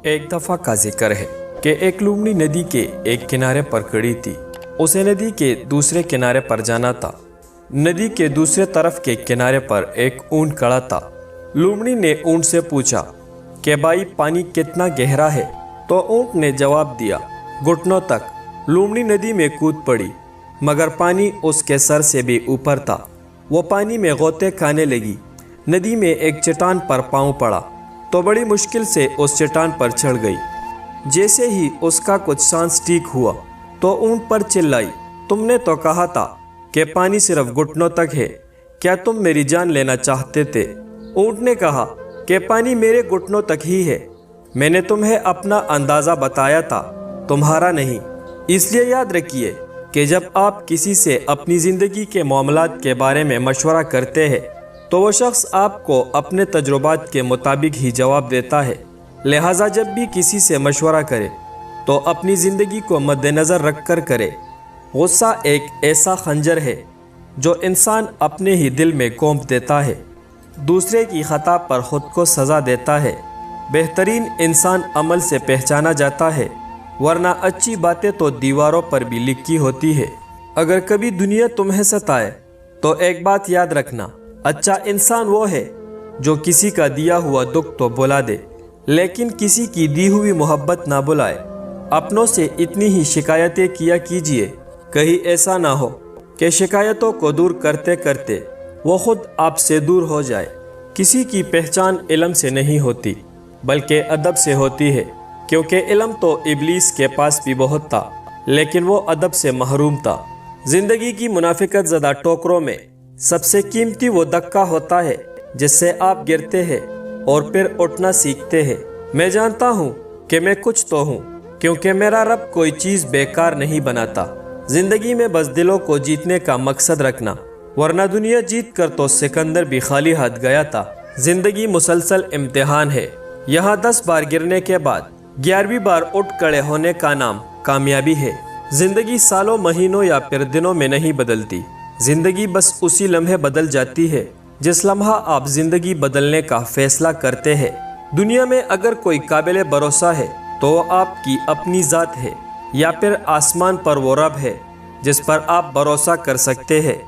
एक दफ़ा का जिक्र है कि एक लूमड़ी नदी के एक किनारे पर खड़ी थी। उसे नदी के दूसरे किनारे पर जाना था। नदी के दूसरे तरफ के किनारे पर एक ऊंट खड़ा था। लूमड़ी ने ऊंट से पूछा कि भाई पानी कितना गहरा है? तो ऊंट ने जवाब दिया, घुटनों तक। लूमड़ी नदी में कूद पड़ी, मगर पानी उसके सर से भी ऊपर था। वो पानी में गोते खाने लगी। नदी में एक चट्टान पर पाँव पड़ा तो बड़ी मुश्किल से उस चट्टान पर चढ़ गई। जैसे ही उसका कुछ सांस ठीक हुआ तो ऊंट पर चिल्लाई, तुमने तो कहा था कि पानी सिर्फ घुटनों तक है, क्या तुम मेरी जान लेना चाहते थे? ऊंट ने कहा कि पानी मेरे घुटनों तक ही है। मैंने तुम्हें अपना अंदाज़ा बताया था, तुम्हारा नहीं। इसलिए याद रखिए कि जब आप किसी से अपनी ज़िंदगी के मामलात के बारे में मशवरा करते हैं तो वो शख्स आपको अपने तजुर्बात के मुताबिक ही जवाब देता है। लिहाजा जब भी किसी से मशवरा करे तो अपनी ज़िंदगी को मद्देनज़र रख कर करे। गुस्सा एक ऐसा खंजर है जो इंसान अपने ही दिल में घोंप देता है, दूसरे की खता पर ख़ुद को सज़ा देता है। बेहतरीन इंसान अमल से पहचाना जाता है, वरना अच्छी बातें तो दीवारों पर भी लिखी होती है। अगर कभी दुनिया तुम्हें सताए तो एक बात याद रखना, अच्छा इंसान वो है जो किसी का दिया हुआ दुख तो बुला दे, लेकिन किसी की दी हुई मोहब्बत ना बुलाए। अपनों से इतनी ही शिकायतें किया कीजिए, कहीं ऐसा ना हो कि शिकायतों को दूर करते करते वो खुद आपसे दूर हो जाए। किसी की पहचान इल्म से नहीं होती बल्कि अदब से होती है, क्योंकि इल्म तो इब्लीस के पास भी बहुत था, लेकिन वो अदब से महरूम था। ज़िंदगी की मुनाफिकत ज़दा टोकरों में सबसे कीमती वो धक्का होता है जिससे आप गिरते हैं और फिर उठना सीखते हैं। मैं जानता हूँ कि मैं कुछ तो हूँ, क्योंकि मेरा रब कोई चीज़ बेकार नहीं बनाता। ज़िंदगी में बस दिलों को जीतने का मकसद रखना, वरना दुनिया जीत कर तो सिकंदर भी खाली हाथ गया था। ज़िंदगी मुसलसल इम्तिहान है। यहाँ 10 बार गिरने के बाद 11वीं बार उठ खड़े होने का नाम कामयाबी है। ज़िंदगी सालों, महीनों या फिर दिनों में नहीं बदलती। ज़िंदगी बस उसी लम्हे बदल जाती है जिस लम्हा आप ज़िंदगी बदलने का फैसला करते हैं। दुनिया में अगर कोई काबिल भरोसा है तो वो आपकी अपनी ज़ात है, या फिर आसमान पर वो रब है जिस पर आप भरोसा कर सकते हैं।